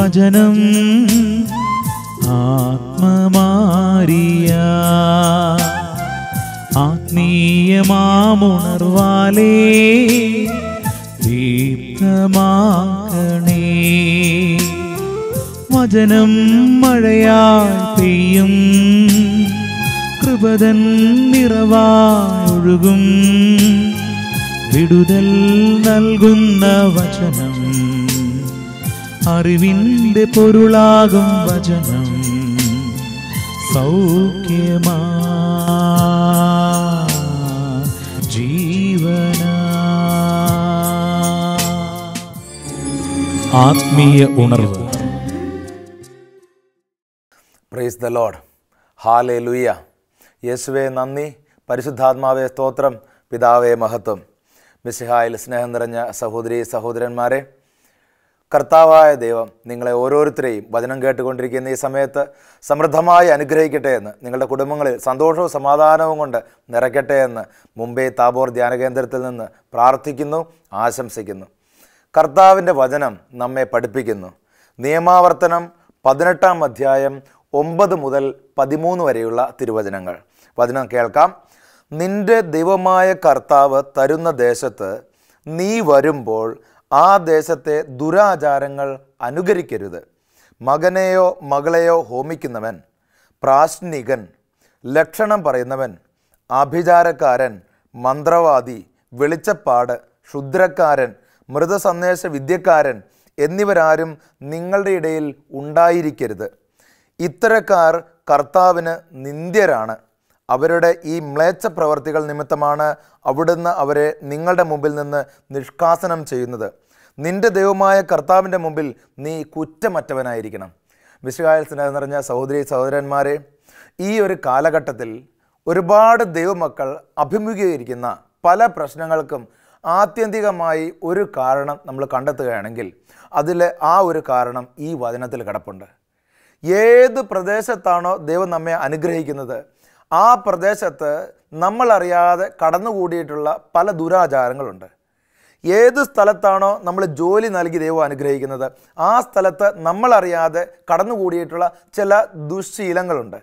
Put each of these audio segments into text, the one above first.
വചനം ആത്മമാരിയ ആത്മീയമാമുണർവാലേ ദീപ്തമാക്കണേ. വചനം മഴയായി പെയ്യും, കൃപതൻ നിറവായൊഴുകും, വിടുതൽ നൽകുന്ന വചനം, അറിവിൻ്റെ പൊരുളാകും വചനം, സൗഖ്യമാ ജീവന. ആത്മീയ ഉണർവ്. Price the lord. ഹല്ലേലൂയ. യേശുവേ നന്ദി, പരിശുദ്ധാത്മാവേ സ്തോത്രം, പിതാവേ മഹത്വം. മിശിഹായിൽ സ്നേഹം നിറഞ്ഞ സഹോദരീ സഹോദരന്മാരെ, കർത്താവായ ദൈവം നിങ്ങളെ ഓരോരുത്തരെയും വചനം കേട്ടുകൊണ്ടിരിക്കുന്ന ഈ സമയത്ത് സമൃദ്ധമായി അനുഗ്രഹിക്കട്ടെ എന്ന്, നിങ്ങളുടെ കുടുംബങ്ങളിൽ സന്തോഷവും സമാധാനവും കൊണ്ട് നിറയ്ക്കട്ടെ എന്ന് മുംബൈ താബോർ ധ്യാനകേന്ദ്രത്തിൽ നിന്ന് പ്രാർത്ഥിക്കുന്നു, ആശംസിക്കുന്നു. കർത്താവിൻ്റെ വചനം നമ്മെ പഠിപ്പിക്കുന്നു. നിയമാവർത്തനം 18-ാം അധ്യായം 9 മുതൽ 13 വരെയുള്ള തിരുവചനങ്ങൾ. വചനം കേൾക്കാം. നിന്റെ ദൈവമായ കർത്താവ് തരുന്ന ദേശത്ത് നീ വരുമ്പോൾ ആ ദേശത്തെ ദുരാചാരങ്ങൾ അനുകരിക്കരുത്. മകനെയോ മകളെയോ ഹോമിക്കുന്നവൻ, പ്രാശ്നികൻ, ലക്ഷണം പറയുന്നവൻ, ആഭിചാരക്കാരൻ, മന്ത്രവാദി, വെളിച്ചപ്പാട്, ക്ഷുദ്രക്കാരൻ, മൃതസന്ദേശ വിദ്യക്കാരൻ എന്നിവരാരും നിങ്ങളുടെ ഇടയിൽ ഉണ്ടായിരിക്കരുത്. ഇത്തരക്കാർ കർത്താവിന് നിന്ദ്യരാണ്. അവരുടെ ഈ മ്ലേച്ഛ പ്രവർത്തികൾ നിമിത്തമാണ് അവിടുന്ന് അവരെ നിങ്ങളുടെ മുമ്പിൽ നിന്ന് നിഷ്കാസനം ചെയ്യുന്നത്. നിന്റെ ദൈവമായ കർത്താവിൻ്റെ മുമ്പിൽ നീ കുറ്റമറ്റവനായിരിക്കണം. മിശിഹായിൽ സ്നേഹം നിറഞ്ഞ സഹോദരീ സഹോദരന്മാരെ, ഈ ഒരു കാലഘട്ടത്തിൽ ഒരുപാട് ദൈവമക്കൾ അഭിമുഖീകരിക്കുന്ന പല പ്രശ്നങ്ങൾക്കും ആത്യന്തികമായി ഒരു കാരണം നമ്മൾ കണ്ടെത്തുകയാണെങ്കിൽ അതിൽ ആ ഒരു കാരണം ഈ വചനത്തിൽ കിടപ്പുണ്ട്. ഏത് പ്രദേശത്താണോ ദൈവം നമ്മെ അനുഗ്രഹിക്കുന്നത് ആ പ്രദേശത്ത് നമ്മളറിയാതെ കടന്നുകൂടിയിട്ടുള്ള പല ദുരാചാരങ്ങളുണ്ട്. ഏത് സ്ഥലത്താണോ നമ്മൾ ജോലി നൽകി ദൈവം അനുഗ്രഹിക്കുന്നത് ആ സ്ഥലത്ത് നമ്മളറിയാതെ കടന്നുകൂടിയിട്ടുള്ള ചില ദുശ്ശീലങ്ങളുണ്ട്.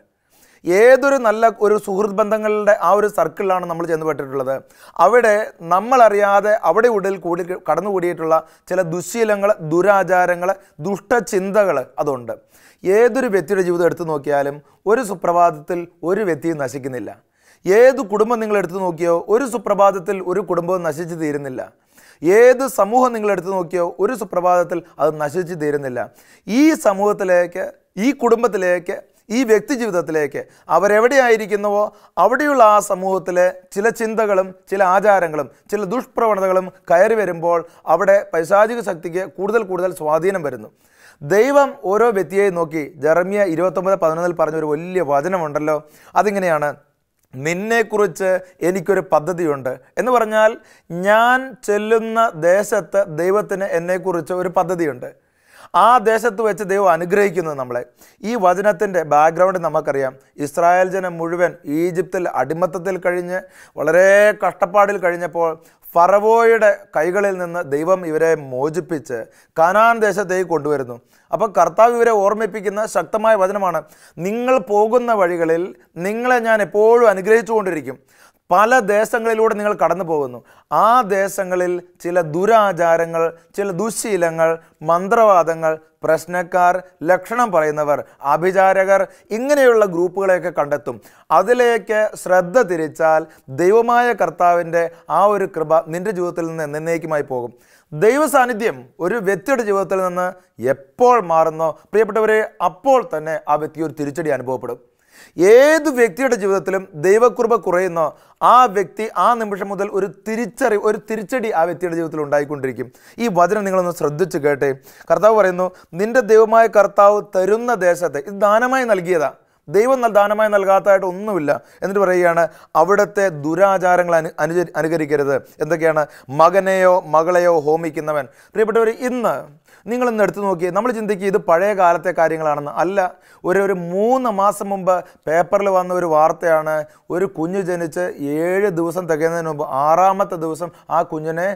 ഏതൊരു നല്ല ഒരു സുഹൃത്ത് ബന്ധങ്ങളുടെ ആ ഒരു സർക്കിളിലാണ് നമ്മൾ ചെന്നുപെട്ടിട്ടുള്ളത്, അവിടെ നമ്മളറിയാതെ അവിടെ ഉള്ളിൽ കടന്നുകൂടിയിട്ടുള്ള ചില ദുശ്ശീലങ്ങൾ, ദുരാചാരങ്ങൾ, ദുഷ്ടചിന്തകൾ അതുണ്ട്. ഏതൊരു വ്യക്തിയുടെ ജീവിതം എടുത്തു നോക്കിയാലും ഒരു സുപ്രഭാതത്തിൽ ഒരു വ്യക്തിയും നശിക്കുന്നില്ല. ഏത് കുടുംബം നിങ്ങൾ എടുത്തു നോക്കിയോ ഒരു സുപ്രഭാതത്തിൽ ഒരു കുടുംബവും നശിച്ചു തീരുന്നില്ല. ഏത് സമൂഹം നിങ്ങൾ എടുത്തു നോക്കിയോ ഒരു സുപ്രഭാതത്തിൽ അത് നശിച്ചു തീരുന്നില്ല. ഈ സമൂഹത്തിലേക്ക്, ഈ കുടുംബത്തിലേക്ക്, ഈ വ്യക്തി ജീവിതത്തിലേക്ക് അവരെവിടെയായിരിക്കുന്നുവോ അവിടെയുള്ള ആ സമൂഹത്തിലെ ചില ചിന്തകളും ചില ആചാരങ്ങളും ചില ദുഷ്പ്രവണതകളും കയറി വരുമ്പോൾ അവിടെ പൈശാചിക ശക്തിക്ക് കൂടുതൽ സ്വാധീനം വരുന്നു. ദൈവം ഓരോ വ്യക്തിയെയും നോക്കി ജെറമ്യ 29:11 പറഞ്ഞൊരു വലിയ വചനമുണ്ടല്ലോ. അതിങ്ങനെയാണ്: നിന്നെക്കുറിച്ച് എനിക്കൊരു പദ്ധതിയുണ്ട് എന്ന് പറഞ്ഞാൽ ഞാൻ ചെല്ലുന്ന ദേശത്ത് ദൈവത്തിന് എന്നെക്കുറിച്ച് ഒരു പദ്ധതിയുണ്ട്. ആ ദേശത്ത് വെച്ച് ദൈവം അനുഗ്രഹിക്കുന്നത് നമ്മളെ. ഈ വചനത്തിൻ്റെ ബാക്ക്ഗ്രൗണ്ട് നമുക്കറിയാം. ഇസ്രായേൽ ജനം മുഴുവൻ ഈജിപ്തിൽ അടിമത്തത്തിൽ കഴിഞ്ഞ് വളരെ കഷ്ടപ്പാടിൽ കഴിഞ്ഞപ്പോൾ ഫറവോയുടെ കൈകളിൽ നിന്ന് ദൈവം ഇവരെ മോചിപ്പിച്ച് കാനാൻ ദേശത്തേക്ക് കൊണ്ടുവരുന്നു. അപ്പോൾ കർത്താവ് ഇവരെ ഓർമ്മിപ്പിക്കുന്ന ശക്തമായ വചനമാണ്: നിങ്ങൾ പോകുന്ന വഴികളിൽ നിങ്ങളെ ഞാൻ എപ്പോഴും അനുഗ്രഹിച്ചുകൊണ്ടിരിക്കും. പല ദേശങ്ങളിലൂടെ നിങ്ങൾ കടന്നു പോകുന്നു. ആ ദേശങ്ങളിൽ ചില ദുരാചാരങ്ങൾ, ചില ദുശ്ശീലങ്ങൾ, മന്ത്രവാദങ്ങൾ, പ്രശ്നക്കാർ, ലക്ഷണം പറയുന്നവർ, ആഭിചാരകർ, ഇങ്ങനെയുള്ള ഗ്രൂപ്പുകളെയൊക്കെ കണ്ടെത്തും. അതിലേക്ക് ശ്രദ്ധ തിരിച്ചാൽ ദൈവമായ കർത്താവിൻ്റെ ആ ഒരു കൃപ നിൻ്റെ ജീവിതത്തിൽ നിന്ന് എന്നേക്കുമായി പോകും. ദൈവ സാന്നിധ്യം ഒരു വ്യക്തിയുടെ ജീവിതത്തിൽ നിന്ന് എപ്പോൾ മാറുന്നോ പ്രിയപ്പെട്ടവരെ, അപ്പോൾ തന്നെ ആ വ്യക്തി ഒരു തിരിച്ചടി അനുഭവപ്പെടും. ഏത് വ്യക്തിയുടെ ജീവിതത്തിലും ദൈവകൃപ കുറയുന്നോ ആ വ്യക്തി ആ നിമിഷം മുതൽ ഒരു തിരിച്ചടി ആ വ്യക്തിയുടെ ജീവിതത്തിൽ ഉണ്ടായിക്കൊണ്ടിരിക്കും. ഈ വചനം നിങ്ങളൊന്ന് ശ്രദ്ധിച്ച് കേട്ടെ. കർത്താവ് പറയുന്നു, നിന്റെ ദൈവമായ കർത്താവ് തരുന്ന ദേശത്തെ, ഇത് ദാനമായി നൽകിയതാ, ദൈവം ദാനമായി നൽകാത്തതായിട്ട് ഒന്നുമില്ല. എന്നിട്ട് പറയുകയാണ്, അവിടുത്തെ ദുരാചാരങ്ങൾ അനുകരിക്കരുത്. എന്തൊക്കെയാണ്? മകനെയോ മകളെയോ ഹോമിക്കുന്നവൻ. പ്രിയപ്പെട്ടവർ, ഇന്ന് നിങ്ങളിന്ന് എടുത്തു നോക്കിയേ, നമ്മൾ ചിന്തിക്കുക ഇത് പഴയ കാലത്തെ കാര്യങ്ങളാണെന്ന്. അല്ല, ഒരു 3 മാസം മുമ്പ് പേപ്പറിൽ വന്ന ഒരു വാർത്തയാണ്. ഒരു കുഞ്ഞ് ജനിച്ച് 7 ദിവസം തികയുന്നതിന് മുമ്പ് 6ാമത്തെ ദിവസം ആ കുഞ്ഞിനെ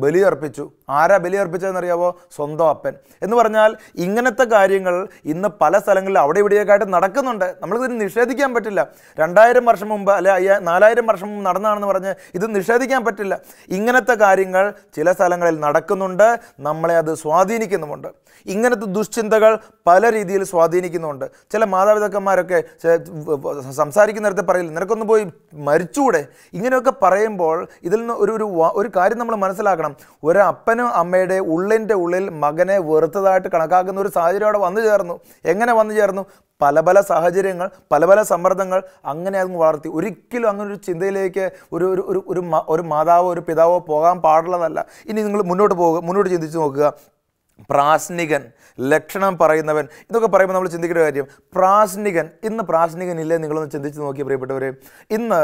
ബലിയർപ്പിച്ചു. ആരാ ബലിയർപ്പിച്ചതെന്നറിയാവോ? സ്വന്തം അപ്പൻ. എന്ന് പറഞ്ഞാൽ ഇങ്ങനത്തെ കാര്യങ്ങൾ ഇന്ന് പല സ്ഥലങ്ങളിൽ അവിടെ ഇവിടെയൊക്കെ ആയിട്ട് നടക്കുന്നുണ്ട്. നമ്മളിതിന് നിഷേധിക്കാൻ പറ്റില്ല. 2000 വർഷം മുമ്പ് അല്ലെ 4000 വർഷം മുമ്പ് നടന്നതാണെന്ന് പറഞ്ഞ് ഇത് നിഷേധിക്കാൻ പറ്റില്ല. ഇങ്ങനത്തെ കാര്യങ്ങൾ ചില സ്ഥലങ്ങളിൽ നടക്കുന്നുണ്ട്, നമ്മളെ അത് സ്വാധീനിക്കുന്നുമുണ്ട്. ഇങ്ങനത്തെ ദുശ്ചിന്തകൾ പല രീതിയിൽ സ്വാധീനിക്കുന്നുണ്ട്. ചില മാതാപിതാക്കന്മാരൊക്കെ സംസാരിക്കുന്നിടത്ത് പറയില്ല, നിനക്കൊന്ന് പോയി മരിച്ചുകൂടെ? ഇങ്ങനെയൊക്കെ പറയുമ്പോൾ ഇതിൽ നിന്ന് ഒരു കാര്യം നമ്മൾ മനസ്സിലാക്കണം. ഒരു അപ്പനും അമ്മയുടെ ഉള്ളിൻ്റെ ഉള്ളിൽ മകനെ വെറുത്തതായിട്ട് കണക്കാക്കുന്ന ഒരു സാഹചര്യം അവിടെ വന്നു ചേർന്നു. എങ്ങനെ വന്നു ചേർന്നു? പല സാഹചര്യങ്ങൾ, പല സമ്മർദ്ദങ്ങൾ അങ്ങനെ അങ്ങ് വളർത്തി. ഒരിക്കലും അങ്ങനെ ഒരു ചിന്തയിലേക്ക് ഒരു മാതാവോ ഒരു പിതാവോ പോകാൻ പാടുള്ളതല്ല. ഇനി നിങ്ങൾ മുന്നോട്ട് ചിന്തിച്ച് നോക്കുക. പ്രാശ്നികൻ, ലക്ഷണം പറയുന്നവൻ, ഇതൊക്കെ പറയുമ്പോൾ നമ്മൾ ചിന്തിക്കേണ്ട കാര്യം, പ്രാശ്നികൻ. ഇന്ന് പ്രാശ്നികൻ ഇല്ലേ? നിങ്ങളൊന്ന് ചിന്തിച്ച് നോക്കി പ്രിയപ്പെട്ടവരെ. ഇന്ന്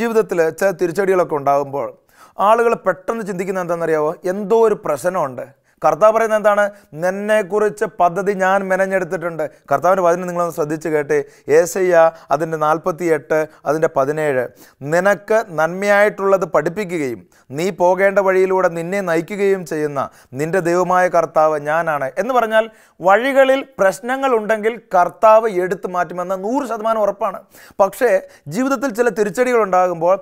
ജീവിതത്തിൽ ചില തിരിച്ചടികളൊക്കെ ഉണ്ടാകുമ്പോൾ ആളുകൾ പെട്ടെന്ന് ചിന്തിക്കുന്നത് എന്താണെന്നറിയാമോ? എന്തോ ഒരു പ്രശ്നമുണ്ട്. കർത്താവ് പറയുന്നത് എന്താണ്? നിന്നെക്കുറിച്ച് പദ്ധതി ഞാൻ മെനഞ്ഞെടുത്തിട്ടുണ്ട്. കർത്താവിൻ്റെ വചനം നിങ്ങളൊന്ന് ശ്രദ്ധിച്ച് കേട്ടെ. യേശയ്യ അതിൻ്റെ 48 അതിൻ്റെ 17. നിനക്ക് നന്മയായിട്ടുള്ളത് പഠിപ്പിക്കുകയും നീ പോകേണ്ട വഴിയിലൂടെ നിന്നെ നയിക്കുകയും ചെയ്യുന്ന നിൻ്റെ ദൈവമായ കർത്താവ് ഞാനാണ്. എന്ന് പറഞ്ഞാൽ വഴികളിൽ പ്രശ്നങ്ങളുണ്ടെങ്കിൽ കർത്താവ് എടുത്തു മാറ്റുമെന്ന് 100% ഉറപ്പാണ്. പക്ഷേ ജീവിതത്തിൽ ചില തിരിച്ചടികൾ ഉണ്ടാകുമ്പോൾ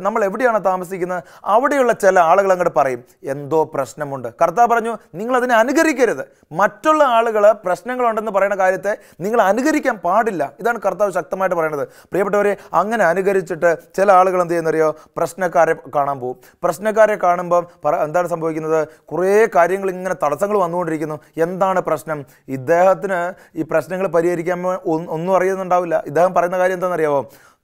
നമ്മൾ എവിടെയാണ് താമസിക്കുന്നത് അവിടെയുള്ള ചില ആളുകൾ അങ്ങോട്ട് പറയും എന്തോ പ്രശ്നമുണ്ട്. കർത്താവ് പറഞ്ഞു, നിങ്ങളതിനെ അനുകരിക്കരുത്. മറ്റുള്ള ആളുകൾ പ്രശ്നങ്ങളുണ്ടെന്ന് പറയുന്ന കാര്യത്തെ നിങ്ങൾ അനുകരിക്കാൻ പാടില്ല. ഇതാണ് കർത്താവ് ശക്തമായിട്ട് പറയുന്നത്. പ്രിയപ്പെട്ടവരെ, അങ്ങനെ അനുകരിച്ചിട്ട് ചില ആളുകൾ എന്ത് ചെയ്യുന്നറിയോ? പ്രശ്നക്കാരെ കാണാൻ പോകും. പ്രശ്നക്കാരെ കാണുമ്പം എന്താണ് സംഭവിക്കുന്നത്? കുറേ കാര്യങ്ങൾ ഇങ്ങനെ തടസ്സങ്ങൾ വന്നുകൊണ്ടിരിക്കുന്നു. എന്താണ് പ്രശ്നം? ഇദ്ദേഹത്തിന് ഈ പ്രശ്നങ്ങൾ പരിഹരിക്കാൻ ഒന്നും അറിയുന്നുണ്ടാവില്ല. ഇദ്ദേഹം പറയുന്ന കാര്യം എന്താണെന്നറിയാമോ?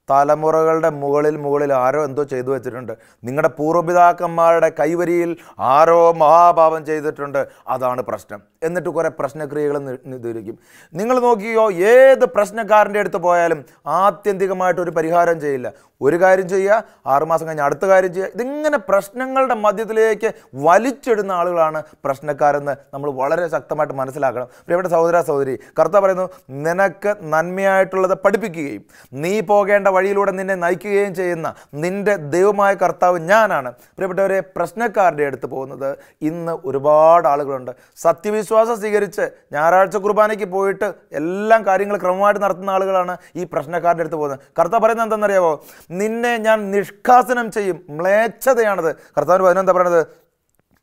തലമുറകളുടെ മുകളിൽ ആരോ എന്തോ ചെയ്തു വെച്ചിട്ടുണ്ട്. നിങ്ങളുടെ പൂർവ്വപിതാക്കന്മാരുടെ കൈവരിയിൽ ആരോ മഹാപാപം ചെയ്തിട്ടുണ്ട്, അതാണ് പ്രശ്നം. എന്നിട്ട് കുറേ പ്രശ്നക്രിയകൾ നിർദ്ദേശിക്കും. നിങ്ങൾ നോക്കിയോ, ഏത് പ്രശ്നക്കാരൻ്റെ അടുത്ത് പോയാലും ആത്യന്തികമായിട്ടൊരു പരിഹാരം ചെയ്യില്ല. ഒരു കാര്യം ചെയ്യുക, 6 മാസം കഴിഞ്ഞ് അടുത്ത കാര്യം ചെയ്യുക. ഇതിങ്ങനെ പ്രശ്നങ്ങളുടെ മധ്യത്തിലേക്ക് വലിച്ചിടുന്ന ആളുകളാണ് പ്രശ്നക്കാരെന്ന് നമ്മൾ വളരെ ശക്തമായിട്ട് മനസ്സിലാക്കണം. പ്രിയപ്പെട്ട സഹോദര സഹോദരി, കർത്താവ് പറയുന്നു, നിനക്ക് നന്മയായിട്ടുള്ളത് പഠിപ്പിക്കുകയും നീ പോകേണ്ട വഴിയിലൂടെ നിന്നെ നയിക്കുകയും ചെയ്യുന്ന നിൻ്റെ ദൈവമായ കർത്താവ് ഞാനാണ്. പ്രിയപ്പെട്ടവരെ, പ്രശ്നക്കാരുടെ അടുത്ത് പോകുന്നത് ഇന്ന് ഒരുപാട് ആളുകളുണ്ട്. സത്യവിശ്വാസം സ്വീകരിച്ച് ഞായറാഴ്ച കുർബാനയ്ക്ക് പോയിട്ട് എല്ലാം കാര്യങ്ങൾ ക്രമമായിട്ട് നടത്തുന്ന ആളുകളാണ് ഈ പ്രശ്നക്കാരുടെ അടുത്ത് പോകുന്നത്. കർത്താവ് പറയുന്നത് എന്താണെന്നറിയാമോ? നിന്നെ ഞാൻ നിഷ്കാസനം ചെയ്യും. മ്ലേച്ഛതയാണത്. കർത്താവിൻ്റെ വചനം എന്താ പറയുന്നത്?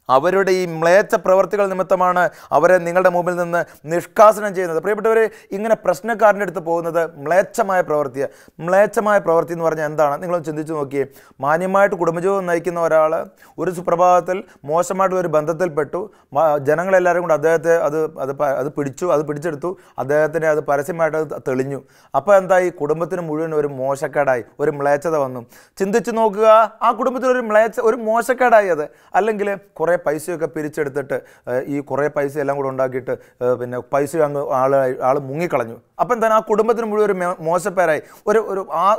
അവരുടെ ഈ മ്ലേച്ഛ പ്രവർത്തികൾ നിമിത്തമാണ് അവരെ നിങ്ങളുടെ മുമ്പിൽ നിന്ന് നിഷ്കാസനം ചെയ്യുന്നത്. പ്രിയപ്പെട്ടവരെ, ഇങ്ങനെ പ്രശ്നക്കാരൻ്റെ അടുത്ത് പോകുന്നത് മ്ലേച്ഛമായ പ്രവൃത്തിയാണ്. മ്ലേച്ഛമായ പ്രവൃത്തി എന്ന് പറഞ്ഞാൽ എന്താണ്? നിങ്ങളൊന്ന് ചിന്തിച്ച് നോക്കിയേ. മാന്യമായിട്ട് കുടുംബജീവിതം നയിക്കുന്ന ഒരാൾ ഒരു സുപ്രഭാതത്തിൽ മോശമായിട്ടുള്ള ഒരു ബന്ധത്തിൽപ്പെട്ടു. ജനങ്ങളെല്ലാവരും കൂടെ അദ്ദേഹത്തെ അത് പിടിച്ചെടുത്തു. അദ്ദേഹത്തിനെ അത് പരസ്യമായിട്ട് തെളിഞ്ഞു. അപ്പോൾ എന്തായി? കുടുംബത്തിന് മുഴുവൻ ഒരു മോശക്കേടായി, ഒരു മ്ലേച്ഛത വന്നു. ചിന്തിച്ച് നോക്കുക, ആ കുടുംബത്തിൽ ഒരു മോശക്കേടായി അത്. അല്ലെങ്കിൽ കുറേ പൈസയൊക്കെ പിരിച്ചെടുത്തിട്ട് ഈ കുറേ പൈസ എല്ലാം കൂടെ ഉണ്ടാക്കിയിട്ട് പിന്നെ പൈസ അങ്ങ് ആൾ മുങ്ങിക്കളഞ്ഞു. അപ്പം എന്താണ്? ആ കുടുംബത്തിന് മുഴുവൻ ഒരു മോശപ്പേരായി,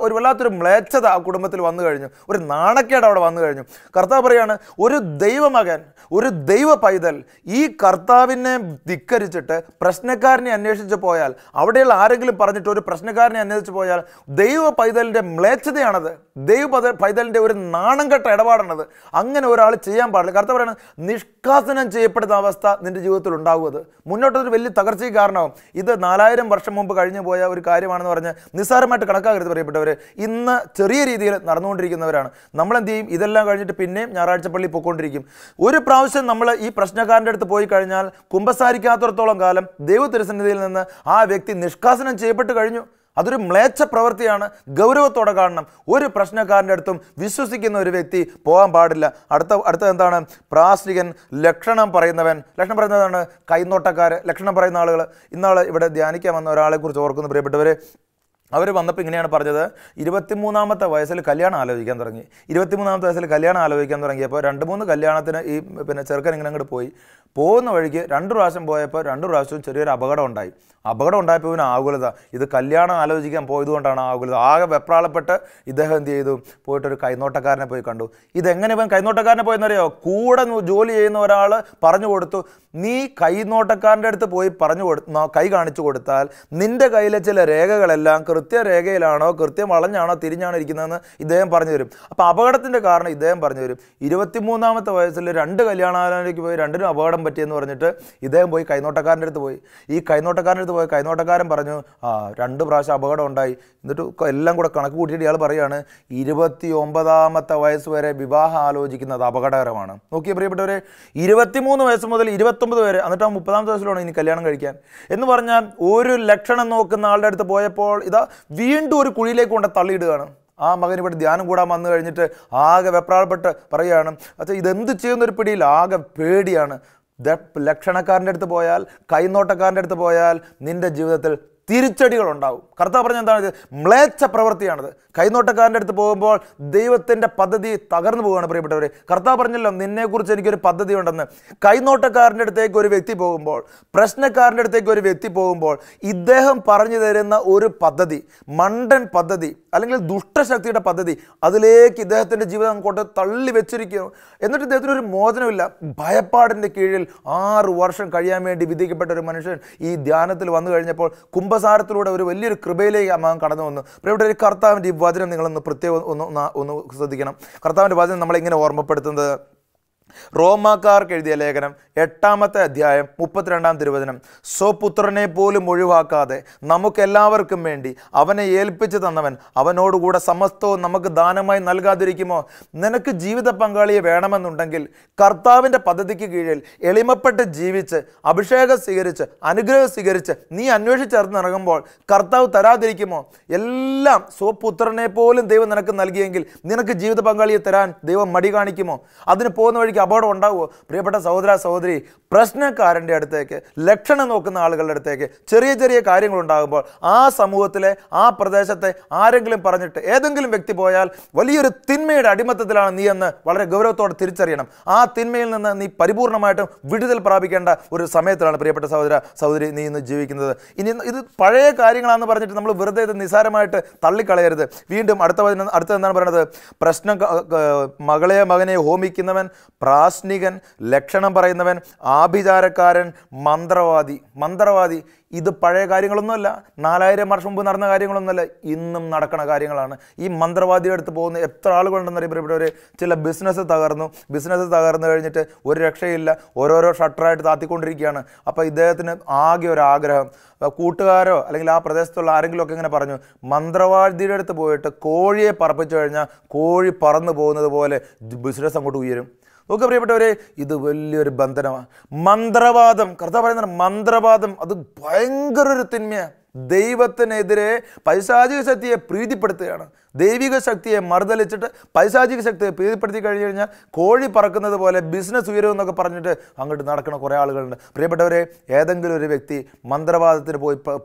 ഒരു വല്ലാത്തൊരു മ്ലേച്ഛത ആ കുടുംബത്തിൽ വന്നു കഴിഞ്ഞു. ഒരു നാണക്കേട് അവിടെ വന്നു കഴിഞ്ഞു. കർത്താവ് പറയാണ്, ഒരു ദൈവമകൻ, ഒരു ദൈവ പൈതൽ ഈ കർത്താവിനെ ധിക്കരിച്ചിട്ട് പ്രശ്നക്കാരനെ അന്വേഷിച്ച് പോയാൽ, അവിടെയുള്ള ആരെങ്കിലും പറഞ്ഞിട്ട് ഒരു പ്രശ്നക്കാരനെ അന്വേഷിച്ച് പോയാൽ ദൈവ പൈതലിൻ്റെ മ്ലേച്ഛതയാണത്. ദൈവ പൈതലിൻ്റെ ഒരു നാണം കെട്ട ഇടപാടാണത്. അങ്ങനെ ഒരാൾ ചെയ്യാൻ പാടില്ല. കർത്താവ് പറയാണ്, നിഷ്കാസനം ചെയ്യപ്പെടുന്ന അവസ്ഥ നിൻ്റെ ജീവിതത്തിൽ ഉണ്ടാകുന്നത് മുന്നോട്ടൊരു വലിയ തകർച്ചയ്ക്ക് കാരണമാകും. ഇത് 4000 വർഷം മുമ്പ് കഴിഞ്ഞു പോയ ഒരു കാര്യമാണെന്ന് പറഞ്ഞ് നിസ്സാരമായിട്ട് കണക്കാക്കരുത് പ്രിയപ്പെട്ടവർ. ഇന്ന് ചെറിയ രീതിയിൽ നടന്നുകൊണ്ടിരിക്കുന്നവരാണ്. നമ്മളെന്ത് ചെയ്യും? ഇതെല്ലാം കഴിഞ്ഞിട്ട് പിന്നെയും ഞായറാഴ്ച പള്ളി പോയിക്കൊണ്ടിരിക്കും. ഒരു പ്രാവശ്യം നമ്മൾ ഈ പ്രശ്നക്കാരൻ്റെ അടുത്ത് പോയി കഴിഞ്ഞാൽ കുമ്പസാരിക്കാത്തിടത്തോളം കാലം ദൈവ തിരുസന്നിധിയിൽ നിന്ന് ആ വ്യക്തി നിഷ്കാസനം ചെയ്യപ്പെട്ട് കഴിഞ്ഞു. അതൊരു മ്ലേച്ഛ പ്രവൃത്തിയാണ്. ഗൗരവത്തോടെ കാണണം. ഒരു പ്രശ്നക്കാരൻ്റെ അടുത്തും വിശ്വസിക്കുന്ന ഒരു വ്യക്തി പോകാൻ പാടില്ല. അടുത്ത എന്താണ്? പ്രാശ്നികൻ, ലക്ഷണം പറയുന്നവൻ. ലക്ഷണം പറയുന്നതാണ് കൈനോട്ടക്കാർ, ലക്ഷണം പറയുന്ന ആളുകൾ. ഇന്നാൾ ഇവിടെ ധ്യാനിക്കാൻ വന്ന ഒരാളെക്കുറിച്ച് ഓർക്കുന്നു പ്രിയപ്പെട്ടവർ. അവർ വന്നപ്പോൾ ഇങ്ങനെയാണ് പറഞ്ഞത്, 23-ാമത്തെ വയസ്സിൽ കല്യാണം ആലോചിക്കാൻ തുടങ്ങി. 23-ാമത്തെ വയസ്സിൽ കല്യാണം ആലോചിക്കാൻ തുടങ്ങിയപ്പോൾ 2-3 കല്യാണത്തിന് ഈ ചെറുക്കൻ ഇങ്ങനെ അങ്ങോട്ട് പോയി. പോകുന്ന വഴിക്ക് 2 പ്രാവശ്യം പോയപ്പോൾ 2 പ്രാവശ്യവും ചെറിയൊരു അപകടം ഉണ്ടായി. അപകടം ഉണ്ടായപ്പോൾ ഇവന് ആകുലത. ഇത് കല്യാണം ആലോചിക്കാൻ പോയതുകൊണ്ടാണ് ആകുലത. ആകെ വെപ്രാളപ്പെട്ട് ഇദ്ദേഹം എന്ത് ചെയ്തു? പോയിട്ടൊരു കൈനോട്ടക്കാരനെ പോയി കണ്ടു. ഇതെങ്ങനെ ഇവൻ കൈനോട്ടക്കാരനെ പോയെന്നറിയോ? കൂടെ ജോലി ചെയ്യുന്ന ഒരാൾ പറഞ്ഞു കൊടുത്തു, നീ കൈനോട്ടക്കാരൻ്റെ അടുത്ത് പോയി കൈ കാണിച്ചു കൊടുത്താൽ നിൻ്റെ കയ്യിലെ ചില രേഖകളെല്ലാം കൃത്യരേഖയിലാണോ കൃത്യം വളഞ്ഞാണോ തിരിഞ്ഞാണോ ഇരിക്കുന്നതെന്ന് ഇദ്ദേഹം പറഞ്ഞു തരും. അപ്പോൾ അപകടത്തിൻ്റെ കാരണം ഇദ്ദേഹം പറഞ്ഞു തരും. 23-ാമത്തെ വയസ്സിൽ 2 കല്യാണാലോചനയ്ക്ക് പോയി 2നും അപകടം പറ്റിയെന്ന് പറഞ്ഞിട്ട് ഇദ്ദേഹം പോയി കൈനോട്ടക്കാരൻ്റെ അടുത്ത് പോയി. ഈ കൈനോട്ടക്കാരൻ്റെ അടുത്ത് പോയി കൈനോട്ടക്കാരൻ പറഞ്ഞു, 2 പ്രാവശ്യം അപകടം ഉണ്ടായി. എന്നിട്ട് എല്ലാം കൂടെ കണക്ക് കൂട്ടിയിട്ട് ഇയാൾ പറയുകയാണ്, 29-ാമത്തെ വയസ്സ് വരെ വിവാഹം ആലോചിക്കുന്നത് അപകടകരമാണ്. നോക്കിയ പ്രിയപ്പെട്ടവരെ, 23 വയസ്സ് മുതൽ 29 വരെ, എന്നിട്ട് 30-ാമത്തെ വയസ്സിലാണ് ഇനി കല്യാണം കഴിക്കാൻ എന്ന് പറഞ്ഞാൽ ഒരു ലക്ഷണം നോക്കുന്ന ആളുടെ അടുത്ത് പോയപ്പോൾ ഇതാ വീണ്ടും ഒരു കുഴിയിലേക്ക് കൊണ്ട് തള്ളിയിടുകയാണ്. ആ മകൻ ഇവിടെ ധ്യാനം കൂടാൻ വന്നു കഴിഞ്ഞിട്ട് ആകെ വെപ്രാളപ്പെട്ട് പറയുകയാണ്, അച്ഛാ ഇതെന്ത് ചെയ്യുന്നൊരു പിടിയിൽ ആകെ പേടിയാണ്. ലക്ഷണക്കാരൻ്റെ അടുത്ത് പോയാൽ, കൈനോട്ടക്കാരൻ്റെ അടുത്ത് പോയാൽ നിൻ്റെ ജീവിതത്തിൽ തിരിച്ചടികൾ ഉണ്ടാവും. കർത്താവ് പറഞ്ഞ എന്താണ്? മ്ലേച്ഛ പ്രവൃത്തിയാണത്. കൈനോട്ടക്കാരൻ്റെ അടുത്ത് പോകുമ്പോൾ ദൈവത്തിൻ്റെ പദ്ധതി തകർന്നു പോവുകയാണ് പ്രിയപ്പെട്ടവരെ. കർത്താവ് പറഞ്ഞല്ലോ, നിന്നെക്കുറിച്ച് എനിക്കൊരു പദ്ധതി ഉണ്ടെന്ന്. കൈനോട്ടക്കാരൻ്റെ അടുത്തേക്ക് ഒരു വ്യക്തി പോകുമ്പോൾ, പ്രശ്നക്കാരൻ്റെ അടുത്തേക്ക് ഒരു വ്യക്തി പോകുമ്പോൾ ഇദ്ദേഹം പറഞ്ഞു തരുന്ന ഒരു പദ്ധതി, മണ്ടൻ പദ്ധതി അല്ലെങ്കിൽ ദുഷ്ടശക്തിയുടെ പദ്ധതി, അതിലേക്ക് ഇദ്ദേഹത്തിൻ്റെ ജീവിതം കൊണ്ട് തള്ളി വെച്ചിരിക്കുന്നു. എന്നിട്ട് ഇദ്ദേഹത്തിന് ഒരു മോചനമില്ല. ഭയപ്പാടിൻ്റെ കീഴിൽ 6 വർഷം കഴിയാൻ വേണ്ടി വിധിക്കപ്പെട്ട ഒരു മനുഷ്യൻ ഈ ധ്യാനത്തിൽ വന്നു കഴിഞ്ഞപ്പോൾ കുംഭസാരത്തിലൂടെ ഒരു വലിയൊരു കൃപയിലേക്ക് ആ മകൻ കടന്നു വന്നു. പ്രിയപ്പെട്ട കർത്താവിൻ്റെ ഈ വചനം നിങ്ങളൊന്ന് പ്രത്യേകം ഒന്ന് ശ്രദ്ധിക്കണം. കർത്താവിൻ്റെ വചനം നമ്മളിങ്ങനെ ഓർമ്മപ്പെടുത്തുന്നത് റോമാക്കാർക്ക് എഴുതിയ ലേഖനം 8-ാമത്തെ അധ്യായം 32-ാം തിരുവചനം, സ്വപുത്രനെ പോലും ഒഴിവാക്കാതെ നമുക്കെല്ലാവർക്കും വേണ്ടി അവനെ ഏൽപ്പിച്ചു തന്നവൻ അവനോടുകൂടെ സമസ്തവും നമുക്ക് ദാനമായി നൽകാതിരിക്കുമോ? നിനക്ക് ജീവിത പങ്കാളിയെ വേണമെന്നുണ്ടെങ്കിൽ കർത്താവിൻ്റെ പദ്ധതിക്ക് കീഴിൽ എളിമപ്പെട്ട് ജീവിച്ച് അഭിഷേകം സ്വീകരിച്ച് അനുഗ്രഹം സ്വീകരിച്ച് നീ അന്വേഷിച്ചറിഞ്ഞിറങ്ങുമ്പോൾ കർത്താവ് തരാതിരിക്കുമോ? എല്ലാം സ്വപുത്രനെ പോലും ദൈവം നിനക്ക് നൽകിയെങ്കിൽ നിനക്ക് ജീവിത പങ്കാളിയെ തരാൻ ദൈവം മടി കാണിക്കുമോ? അതിന് പോകുന്ന വഴിക്ക് അപകടം ഉണ്ടാവുമോ? പ്രിയപ്പെട്ട സഹോദര സഹോദരി, പ്രശ്നക്കാരൻ്റെ അടുത്തേക്ക്, ലക്ഷണം നോക്കുന്ന ആളുകളുടെ അടുത്തേക്ക് ചെറിയ ചെറിയ കാര്യങ്ങൾ ഉണ്ടാകുമ്പോൾ ആ സമൂഹത്തിലെ ആ പ്രദേശത്തെ ആരെങ്കിലും പറഞ്ഞിട്ട് ഏതെങ്കിലും വ്യക്തി പോയാൽ വലിയൊരു തിന്മയുടെ അടിമത്തത്തിലാണ് നീ എന്ന് വളരെ ഗൗരവത്തോടെ തിരിച്ചറിയണം. ആ തിന്മയിൽ നിന്ന് നീ പരിപൂർണമായിട്ടും വിടുതൽ പ്രാപിക്കേണ്ട ഒരു സമയത്തിലാണ് പ്രിയപ്പെട്ട സഹോദര സഹോദരി നീ ഇന്ന് ജീവിക്കുന്നത്. ഇനി ഇത് പഴയ കാര്യങ്ങളാണെന്ന് പറഞ്ഞിട്ട് നമ്മൾ വെറുതെ ഇത് നിസാരമായിട്ട് തള്ളിക്കളയരുത്. വീണ്ടും അടുത്ത എന്താണ് പറയുന്നത്? മകനെ ഹോമിക്കുന്നവൻ, പ്രാശ്നികൻ, ലക്ഷണം പറയുന്നവൻ, ആഭിചാരക്കാരൻ, മന്ത്രവാദി. ഇത് പഴയ കാര്യങ്ങളൊന്നുമല്ല, 4000 വർഷം മുമ്പ് നടന്ന കാര്യങ്ങളൊന്നുമല്ല, ഇന്നും നടക്കുന്ന കാര്യങ്ങളാണ്. ഈ മന്ത്രവാദിയുടെ അടുത്ത് പോകുന്ന എത്ര ആളുകളുണ്ടെന്ന് അറിയപ്പെട്ടവരെ. ചില ബിസിനസ് തകർന്നു കഴിഞ്ഞിട്ട് ഒരു രക്ഷയില്ല, ഓരോരോ ഷട്ടറായിട്ട് താത്തിക്കൊണ്ടിരിക്കുകയാണ്. അപ്പോൾ ഇദ്ദേഹത്തിന് ആകെ ഒരു ആഗ്രഹം, കൂട്ടുകാരോ അല്ലെങ്കിൽ ആ പ്രദേശത്തുള്ള ആരെങ്കിലും ഒക്കെ ഇങ്ങനെ പറഞ്ഞു, മന്ത്രവാദിയുടെ അടുത്ത് പോയിട്ട് കോഴിയെ പറപ്പിച്ചു കഴിഞ്ഞാൽ കോഴി പറന്നു പോകുന്നത് പോലെ ബിസിനസ് അങ്ങോട്ട് ഉയരും. നോക്കുക പ്രിയപ്പെട്ടവരെ, ഇത് വലിയൊരു ബന്ധനമാണ്. മന്ത്രവാദം, കർത്താവ് പറയുന്നത് മന്ത്രവാദം അത് ഭയങ്കര ഒരു തിന്മയാണ്. ദൈവത്തിനെതിരെ പൈശാചിക ശക്തിയെ പ്രീതിപ്പെടുത്തുകയാണ്. ദൈവിക ശക്തിയെ മറുതലിച്ചിട്ട് പൈശാചിക ശക്തിയെ പ്രീതിപ്പെടുത്തി കഴിഞ്ഞു കഴിഞ്ഞാൽ കോഴി പറക്കുന്നത് പോലെ ബിസിനസ് ഉയരുമെന്നൊക്കെ പറഞ്ഞിട്ട് അങ്ങോട്ട് നടക്കുന്ന കുറേ ആളുകളുണ്ട്. പ്രിയപ്പെട്ടവരെ, ഏതെങ്കിലും ഒരു വ്യക്തി മന്ത്രവാദത്തിന്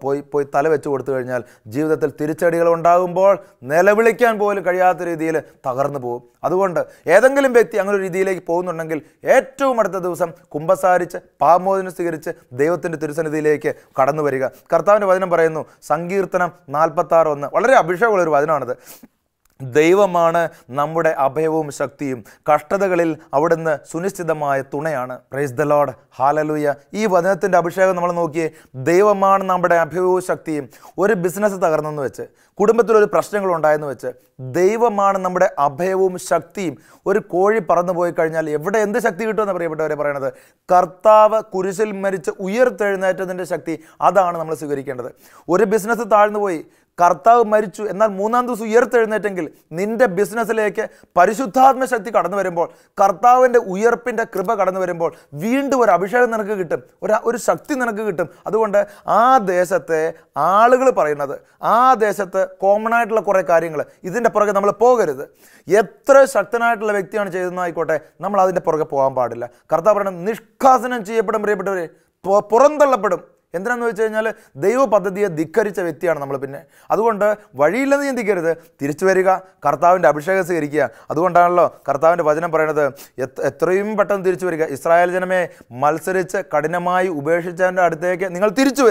പോയി തല വെച്ച് കൊടുത്തു കഴിഞ്ഞാൽ ജീവിതത്തിൽ തിരിച്ചടികൾ ഉണ്ടാകുമ്പോൾ നിലവിളിക്കാൻ പോലും കഴിയാത്ത രീതിയിൽ തകർന്നു പോകും. അതുകൊണ്ട് ഏതെങ്കിലും വ്യക്തി അങ്ങനെ ഒരു രീതിയിലേക്ക് പോകുന്നുണ്ടെങ്കിൽ ഏറ്റവും അടുത്ത ദിവസം കുമ്പസാരിച്ച് പാപമോചനം സ്വീകരിച്ച് ദൈവത്തിൻ്റെ തിരുസന്നിധിയിലേക്ക് കടന്നു വരിക. കർത്താവിൻ്റെ വചനം പറയുന്നു, സങ്കീർത്തനം 46:1, വളരെ അഭിഷേകമുള്ളൊരു വചനമാണിത്. ദൈവമാണ് നമ്മുടെ അഭയവും ശക്തിയും, കഷ്ടതകളിൽ അവിടുന്ന് സുനിശ്ചിതമായ തുണയാണ്. Praise the lord, hallelujah. ഈ വചനത്തിൻ്റെ അഭിഷേകം നമ്മൾ നോക്കിയേ. ദൈവമാണ് നമ്മുടെ അഭയവും ശക്തിയും. ഒരു ബിസിനസ് തകർന്നെന്ന് വെച്ച്, കുടുംബത്തിലൊരു പ്രശ്നങ്ങളുണ്ടായെന്ന് വെച്ച്, ദൈവമാണ് നമ്മുടെ അഭയവും ശക്തിയും. ഒരു കോഴി പറന്നു പോയി കഴിഞ്ഞാൽ എവിടെ എന്ത് ശക്തി കിട്ടുമെന്ന് പ്രിയപ്പെട്ടവരെ പറയണത്? കർത്താവ് കുരിശിൽ മരിച്ച് ഉയർത്തെഴുന്നേറ്റതിൻ്റെ ശക്തി, അതാണ് നമ്മൾ സ്വീകരിക്കേണ്ടത്. ഒരു ബിസിനസ് താഴ്ന്നു പോയി, കർത്താവ് മരിച്ചു, എന്നാൽ 3-ാം ദിവസം ഉയർത്തെഴുന്നേറ്റെങ്കിൽ നിന്റെ ബിസിനസ്സിലേക്ക് പരിശുദ്ധാത്മ ശക്തി കടന്നു വരുമ്പോൾ, കർത്താവിൻ്റെ ഉയർപ്പിൻ്റെ കൃപ കടന്നു വരുമ്പോൾ വീണ്ടും ഒരു അഭിഷേകം നിനക്ക് കിട്ടും, ഒരു ശക്തി നിനക്ക് കിട്ടും. അതുകൊണ്ട് ആ ദേശത്തെ ആളുകൾ പറയുന്നത്, ആ ദേശത്ത് കോമൺ ആയിട്ടുള്ള കുറേ കാര്യങ്ങൾ, ഇതിൻ്റെ പുറകെ നമ്മൾ പോകരുത്. എത്ര ശക്തനായിട്ടുള്ള വ്യക്തിയാണ് ചെയ്തതെന്നായിക്കോട്ടെ, നമ്മൾ അതിൻ്റെ പുറകെ പോകാൻ പാടില്ല. കർത്താവ് പറയുന്നത് നിഷ്കാസനം ചെയ്യപ്പെടും പ്രിയപ്പെട്ടവരെ, പുറന്തള്ളപ്പെടും. എന്തിനാണെന്ന് വെച്ച് കഴിഞ്ഞാൽ ദൈവ പദ്ധതിയെ ധിക്കരിച്ച വ്യക്തിയാണ് നമ്മൾ. പിന്നെ അതുകൊണ്ട് വഴിയില്ലെന്ന് ചിന്തിക്കരുത്, തിരിച്ചു വരിക, കർത്താവിൻ്റെ അഭിഷേകം സ്വീകരിക്കുക. അതുകൊണ്ടാണല്ലോ കർത്താവിൻ്റെ വചനം പറയണത്, എത്രയും പെട്ടെന്ന് തിരിച്ചു വരിക. ഇസ്രായേൽ ജനമേ, മത്സരിച്ച് കഠിനമായി ഉപേക്ഷിച്ചതിൻ്റെ അടുത്തേക്ക് നിങ്ങൾ തിരിച്ചു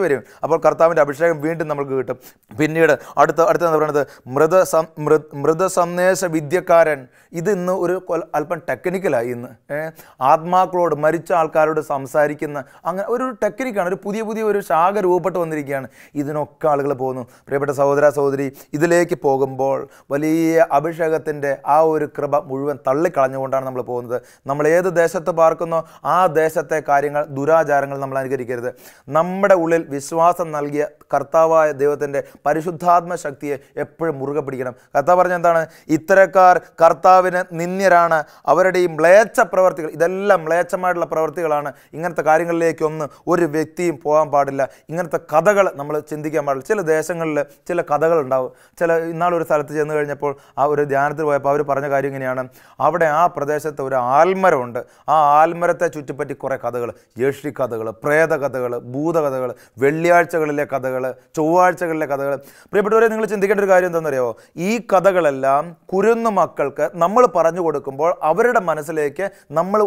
വരുവിൻ. അപ്പോൾ കർത്താവിൻ്റെ അഭിഷേകം വീണ്ടും നമുക്ക് കിട്ടും. പിന്നീട് അടുത്തെന്ന് പറയുന്നത് മൃതസന്ദേശ വിദ്യക്കാരൻ. ഇത് ഇന്ന് ഒരു അല്പം ടെക്നിക്കലായി. ഇന്ന് ആത്മാക്കളോട്, മരിച്ച ആൾക്കാരോട് സംസാരിക്കുന്ന അങ്ങനെ ഒരു ടെക്നിക്കാണ്. ഒരു പുതിയ ഒരു ശാഖ രൂപപ്പെട്ട് വന്നിരിക്കുകയാണ്. ഇതിനൊക്കെ ആളുകൾ പോകുന്നു. പ്രിയപ്പെട്ട സഹോദര സഹോദരി, ഇതിലേക്ക് പോകുമ്പോൾ വലിയ അഭിഷേകത്തിൻ്റെ ആ ഒരു കൃപ മുഴുവൻ തള്ളിക്കളഞ്ഞുകൊണ്ടാണ് നമ്മൾ പോകുന്നത്. നമ്മൾ ഏത് ദേശത്ത് പാർക്കുന്നോ ആ ദേശത്തെ കാര്യങ്ങൾ, ദുരാചാരങ്ങൾ നമ്മൾ അനുകരിക്കരുത്. നമ്മുടെ ഉള്ളിൽ വിശ്വാസം നൽകിയ കർത്താവായ ദൈവത്തിൻ്റെ പരിശുദ്ധാത്മ ശക്തിയെ എപ്പോഴും മുറുകെ പിടിക്കണം. കർത്താവ് പറഞ്ഞ എന്താണ്? ഇത്തരക്കാർ കർത്താവിന് നിന്ദ്യരാണ്, അവരുടെ ഈ മ്ലേച്ഛ പ്രവർത്തികൾ, ഇതെല്ലാം മ്ലേച്ഛമായിട്ടുള്ള പ്രവർത്തികളാണ്. ഇങ്ങനത്തെ കാര്യങ്ങളിലേക്കൊന്നും ഒരു വ്യക്തിയും പോകാൻ പാടില്ല. ഇങ്ങനത്തെ കഥകൾ നമ്മൾ ചിന്തിക്കാൻ പാടില്ല. ചില ദേശങ്ങളിൽ ചില കഥകളുണ്ടാവും. ഇന്നാളൊരു സ്ഥലത്ത് ചെന്ന് കഴിഞ്ഞപ്പോൾ ആ ഒരു ധ്യാനത്തിൽ പോയപ്പോൾ അവർ പറഞ്ഞ കാര്യം ഇങ്ങനെയാണ്. അവിടെ ആ പ്രദേശത്ത് ഒരു ആൽമരമുണ്ട്. ആ ആൽമരത്തെ ചുറ്റിപ്പറ്റി കുറേ കഥകൾ, യേശി കഥകൾ, പ്രേത കഥകൾ, ഭൂതകഥകൾ, വെള്ളിയാഴ്ചകളിലെ കഥകൾ, ചൊവ്വാഴ്ചകളിലെ കഥകൾ. പ്രിയപ്പെട്ടവരെ, നിങ്ങൾ ചിന്തിക്കേണ്ട ഒരു കാര്യം എന്താണെന്നറിയോ? ഈ കഥകളെല്ലാം കുരുന്നു മക്കൾക്ക് നമ്മൾ പറഞ്ഞു കൊടുക്കുമ്പോൾ അവരുടെ മനസ്സിലേക്ക് നമ്മൾ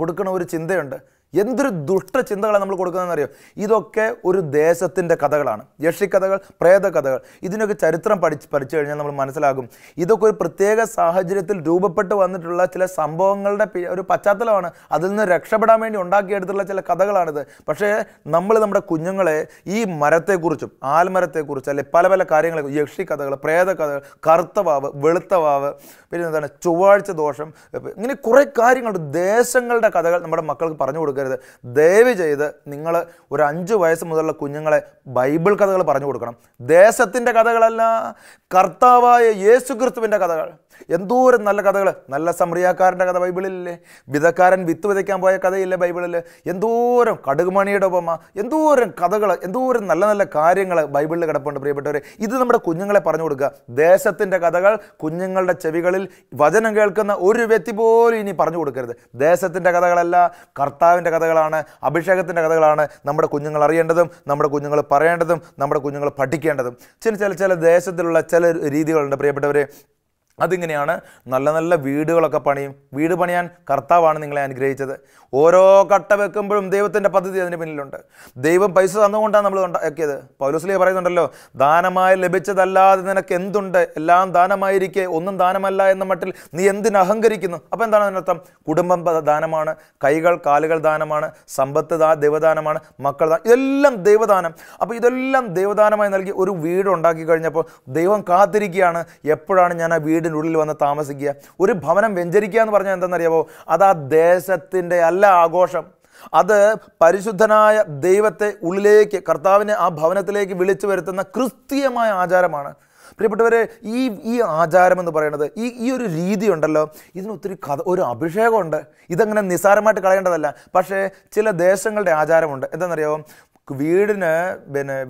കൊടുക്കുന്ന ഒരു ചിന്തയുണ്ട്. എന്തൊരു ദുഷ്ട ചിന്തകളാണ് നമ്മൾ കൊടുക്കുന്നതെന്നറിയോ? ഇതൊക്കെ ഒരു ദേശത്തിൻ്റെ കഥകളാണ്. യക്ഷിക്കഥകൾ, പ്രേതകഥകൾ. ഇതിനൊക്കെ ചരിത്രം പഠിച്ചു കഴിഞ്ഞാൽ നമ്മൾ മനസ്സിലാകും ഇതൊക്കെ ഒരു പ്രത്യേക സാഹചര്യത്തിൽ രൂപപ്പെട്ട് വന്നിട്ടുള്ള ചില സംഭവങ്ങളുടെ ഒരു പശ്ചാത്തലമാണ്. അതിൽ നിന്ന് രക്ഷപ്പെടാൻ വേണ്ടി ഉണ്ടാക്കിയെടുത്തുള്ള ചില കഥകളാണിത്. പക്ഷേ നമ്മൾ നമ്മുടെ കുഞ്ഞുങ്ങളെ ഈ മരത്തെക്കുറിച്ചും ആൽമരത്തെക്കുറിച്ചും അല്ലെ പല കാര്യങ്ങളെ, യക്ഷിക്കഥകൾ, പ്രേതകഥകൾ, കറുത്ത വാവ്, വെളുത്ത വാവ്, പിന്നെ എന്താണ് ചൊവ്വാഴ്ച ദോഷം, ഇങ്ങനെ കുറേ കാര്യങ്ങളുണ്ട്. ദേശങ്ങളുടെ കഥകൾ നമ്മുടെ മക്കൾക്ക് പറഞ്ഞു കൊടുക്കുക. ദയവ് ചെയ്ത് നിങ്ങൾ ഒരു 5 വയസ്സ് മുതലുള്ള കുഞ്ഞുങ്ങളെ ബൈബിൾ കഥകൾ പറഞ്ഞു കൊടുക്കണം. ദേശത്തിൻ്റെ കഥകളല്ല, കർത്താവായ യേശു ക്രിസ്തുവിൻ്റെ കഥകൾ. എന്തോരം നല്ല കഥകൾ. നല്ല സമറിയാക്കാരൻ്റെ കഥ ബൈബിളിലില്ലേ? വിതക്കാരൻ വിത്ത് വിതയ്ക്കാൻ പോയ കഥയില്ലേ ബൈബിളിൽ? എന്തോരം കടുകുമണിയുടെ ഉപമ, എന്തോരം കഥകൾ, എന്തോരം നല്ല കാര്യങ്ങൾ ബൈബിളിൽ കിടപ്പുണ്ട്. പ്രിയപ്പെട്ടവരെ, ഇത് നമ്മുടെ കുഞ്ഞുങ്ങളെ പറഞ്ഞു കൊടുക്കുക. ദേശത്തിൻ്റെ കഥകൾ കുഞ്ഞുങ്ങളുടെ ചെവികളിൽ വചനം കേൾക്കുന്ന ഒരു വ്യക്തി പോലും ഇനി പറഞ്ഞു കൊടുക്കരുത്. ദേശത്തിൻ്റെ കഥകളല്ല, കർത്താവിൻ്റെ കഥകളാണ്, അഭിഷേകത്തിൻ്റെ കഥകളാണ് നമ്മുടെ കുഞ്ഞുങ്ങൾ അറിയേണ്ടതും, നമ്മുടെ കുഞ്ഞുങ്ങൾ പറയേണ്ടതും, നമ്മുടെ കുഞ്ഞുങ്ങൾ പഠിക്കേണ്ടതും. ചില ദേശത്തിലുള്ള ചില രീതികളുണ്ട് പ്രിയപ്പെട്ടവരെ. അതിങ്ങനെയാണ്. നല്ല വീടുകളൊക്കെ പണിയും. വീട് പണിയാൻ കർത്താവാണ് നിങ്ങളെ അനുഗ്രഹിച്ചത്. ഓരോ കട്ട വെക്കുമ്പോഴും ദൈവത്തിൻ്റെ പദ്ധതി അതിന് പിന്നിലുണ്ട്. ദൈവം പൈസ തന്നുകൊണ്ടാണ് നമ്മൾ ഉണ്ടാക്കിയത്. പൗലോസ്ലീഹ പറയുന്നുണ്ടല്ലോ, ദാനമായി ലഭിച്ചതല്ലാതെ നിനക്ക് എന്തുണ്ട്? എല്ലാം ദാനമായിരിക്കെ ഒന്നും ദാനമല്ല എന്ന മട്ടിൽ നീ എന്തിന് അഹങ്കരിക്കുന്നു? അപ്പോൾ എന്താണ് അതിനർത്ഥം? കുടുംബം ദാനമാണ്, കൈകൾ കാലുകൾ ദാനമാണ്, സമ്പത്ത് ദൈവദാനമാണ്, മക്കൾ ഇതെല്ലാം ദൈവദാനം. അപ്പോൾ ഇതെല്ലാം ദൈവദാനമായി നൽകി ഒരു വീട് ഉണ്ടാക്കി കഴിഞ്ഞപ്പോൾ ദൈവം കാത്തിരിക്കുകയാണ്, എപ്പോഴാണ് ഞാൻ ആ വീടിനുള്ളിൽ വന്ന് താമസിക്കുക. ഒരു ഭവനം വെഞ്ചരിക്കുക എന്ന് പറഞ്ഞാൽ എന്താണെന്നറിയാമോ? അത് ആ ദേശത്തിൻ്റെ അല്ല ആഘോഷം. അത് പരിശുദ്ധനായ ദൈവത്തെ ഉള്ളിലേക്ക്, കർത്താവിനെ ആ ഭവനത്തിലേക്ക് വിളിച്ചു വരുത്തുന്ന ക്രിസ്തീയമായ ആചാരമാണ്. പ്രിയപ്പെട്ടവരെ, ഈ ആചാരം എന്ന് പറയുന്നത്, ഈ ഒരു രീതി ഉണ്ടല്ലോ, ഇതിനൊത്തിരി ഒരു അഭിഷേകമുണ്ട്. ഇതങ്ങനെ നിസ്സാരമായിട്ട് കളയേണ്ടതല്ല. പക്ഷേ ചില ദേശങ്ങളുടെ ആചാരമുണ്ട്. എന്താണെന്നറിയാമോ? വീടിന്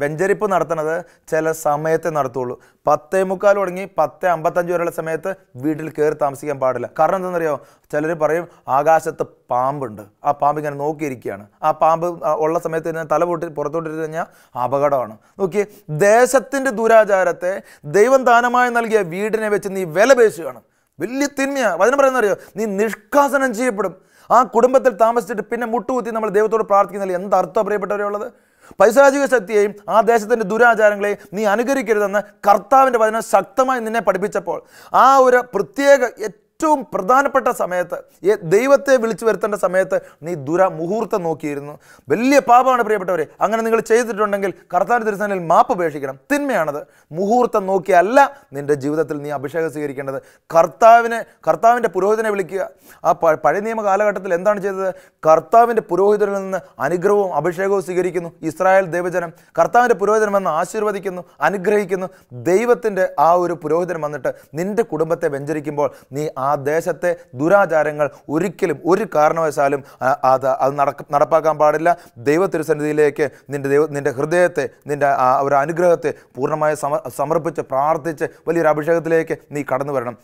വെഞ്ചരിപ്പ് നടത്തുന്നത് ചില സമയത്തെ നടത്തുള്ളൂ. 10:45 തുടങ്ങി 10:55 വരെയുള്ള സമയത്ത് വീട്ടിൽ കയറി താമസിക്കാൻ പാടില്ല. കാരണം എന്താണെന്നറിയാമോ? ചിലർ പറയും ആകാശത്ത് പാമ്പുണ്ട്, ആ പാമ്പ് ഇങ്ങനെ നോക്കിയിരിക്കുകയാണ്, ആ പാമ്പ് ഉള്ള സമയത്ത് തന്നെ തല പുറത്തോട്ടിട്ട് കഴിഞ്ഞാൽ അപകടമാണ്. നോക്കി, ദേശത്തിൻ്റെ ദുരാചാരത്തെ ദൈവം ദാനമായി നൽകിയ വീടിനെ വെച്ച് നീ വില പേശുകയാണ്. വലിയ തിന്മയാണ്. വചനം പറയുന്നറിയോ? നീ നിഷ്കാസനം ചെയ്യപ്പെടും. ആ കുടുംബത്തിൽ താമസിച്ചിട്ട് പിന്നെ മുട്ടുകുത്തി നമ്മൾ ദൈവത്തോട് പ്രാർത്ഥിക്കുന്നില്ല. എന്തർത്ഥം പ്രിയപ്പെട്ടവരുള്ളത്? പൈശാചിക ശക്തിയെയും ആ ദേശത്തിൻ്റെ ദുരാചാരങ്ങളെയും നീ അനുകരിക്കരുതെന്ന് കർത്താവിൻ്റെ വചനം ശക്തമായി നിന്നെ പഠിപ്പിച്ചപ്പോൾ ആ ഒരു പ്രത്യേക ഏറ്റവും പ്രധാനപ്പെട്ട സമയത്ത്, ദൈവത്തെ വിളിച്ചു വരുത്തേണ്ട സമയത്ത് നീ മുഹൂർത്തം നോക്കിയിരുന്നു. വലിയ പാപമാണ് പ്രിയപ്പെട്ടവരെ. അങ്ങനെ നിങ്ങൾ ചെയ്തിട്ടുണ്ടെങ്കിൽ കർത്താവിൻ്റെ തിരുസന്നിധിയിൽ മാപ്പ് അപേക്ഷിക്കണം. തിന്മയാണത്. മുഹൂർത്തം നോക്കിയല്ല നിൻ്റെ ജീവിതത്തിൽ നീ അഭിഷേകം സ്വീകരിക്കേണ്ടത്. കർത്താവിൻ്റെ പുരോഹിതനെ വിളിക്കുക. ആ പഴയ നിയമ കാലഘട്ടത്തിൽ എന്താണ് ചെയ്തത്? കർത്താവിൻ്റെ പുരോഹിതനിൽ നിന്ന് അനുഗ്രഹവും അഭിഷേകവും സ്വീകരിക്കുന്നു. ഇസ്രായേൽ ദൈവജനം കർത്താവിൻ്റെ പുരോഹിതൻ വന്ന് ആശീർവദിക്കുന്നു, അനുഗ്രഹിക്കുന്നു. ദൈവത്തിൻ്റെ ആ ഒരു പുരോഹിതൻ വന്നിട്ട് നിൻ്റെ കുടുംബത്തെ വെഞ്ചരിക്കുമ്പോൾ നീ ആ ദേശത്തെ ദുരാചാരങ്ങൾ ഒരിക്കലും ഒരു കാരണവശാലും അത് നടപ്പാക്കാൻ പാടില്ല. ദൈവ തിരുസന്നിധിയിലേക്ക് നിൻ്റെ ഹൃദയത്തെ, നിൻ്റെ ഒരു അനുഗ്രഹത്തെ പൂർണ്ണമായി സമർപ്പിച്ച് പ്രാർത്ഥിച്ച് വലിയൊരു അഭിഷേകത്തിലേക്ക് നീ കടന്നു വരണം.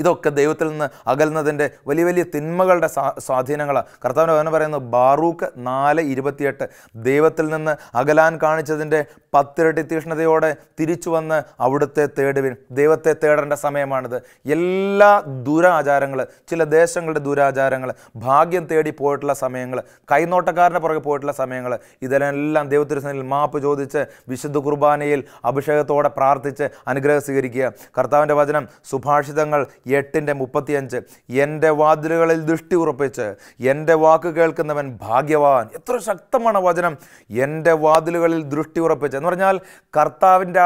ഇതൊക്കെ ദൈവത്തിൽ നിന്ന് അകലുന്നതിൻ്റെ വലിയ വലിയ തിന്മകളുടെ സ്വാധീനങ്ങളാണ്. കർത്താവിൻ്റെ വചനം പറയുന്നത് ബാറൂക്ക് 4:28 ദൈവത്തിൽ നിന്ന് അകലാൻ കാണിച്ചതിൻ്റെ 10 ഇരട്ടി തീക്ഷ്ണതയോടെ തിരിച്ചു വന്ന് അവിടുത്തെ തേടുവിൻ. ദൈവത്തെ തേടേണ്ട സമയമാണിത്. എല്ലാ ദുരാചാരങ്ങൾ, ചില ദേശങ്ങളുടെ ദുരാചാരങ്ങൾ, ഭാഗ്യം തേടി പോയിട്ടുള്ള സമയങ്ങൾ, കൈനോട്ടക്കാരൻ്റെ പുറകെ പോയിട്ടുള്ള സമയങ്ങൾ, ഇതിലെല്ലാം ദൈവത്തിരുസന്നിധിയിൽ മാപ്പ് ചോദിച്ച് വിശുദ്ധ കുർബാനയിൽ അഭിഷേകത്തോടെ പ്രാർത്ഥിച്ച് അനുഗ്രഹം സ്വീകരിക്കുക. കർത്താവിൻ്റെ വചനം സുഭാഷിതങ്ങൾ 8:35 എൻ്റെ വാതിലുകളിൽ ദൃഷ്ടി ഉറപ്പിച്ച് എൻ്റെ വാക്ക് കേൾക്കുന്നവൻ ഭാഗ്യവാൻ. എത്ര ശക്തമാണ് വചനം! എൻ്റെ വാതിലുകളിൽ ദൃഷ്ടി ഉറപ്പിച്ച് എന്ന് പറഞ്ഞാൽ കർത്താവിൻ്റെ